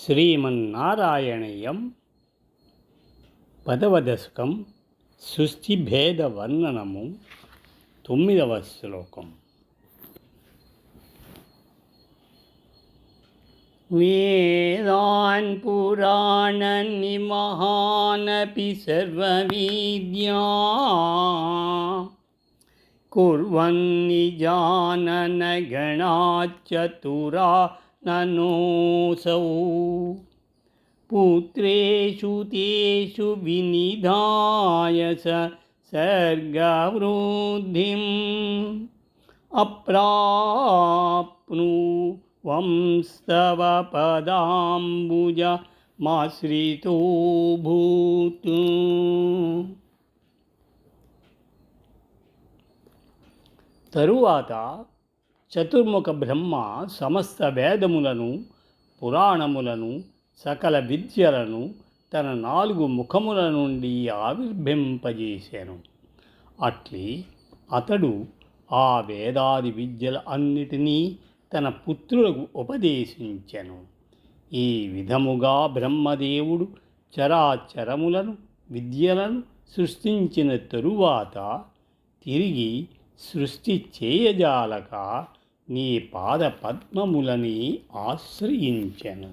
శ్రీమన్నారాయణీయం 10వ దశకం సృష్టిభేదవర్ణనము 9వ శ్లోకం. వేదాన్ పురాణనిమహానపి సర్వవిద్యా కుర్వన్ని జానన గణాచతురా ననోసౌ పుత్రేషు తేషు వినిధాయ సర్గవృద్ధిం అప్రాప్ను వంస్తవ పదాంబుజ మాశ్రితో భూతు. తరువాత చతుర్ముఖ బ్రహ్మ సమస్త వేదములను, పురాణములను, సకల విద్యలను తన 4 ముఖముల నుండి ఆవిర్భింపజేశాను. అట్లే అతడు ఆ వేదాది విద్యల అన్నిటినీ తన పుత్రులకు ఉపదేశించెను. ఈ విధముగా బ్రహ్మదేవుడు చరాచరములను, విద్యలను సృష్టించిన తరువాత తిరిగి సృష్టి చేయజాలక నీ పాద పద్మములని ఆశ్రయించెను.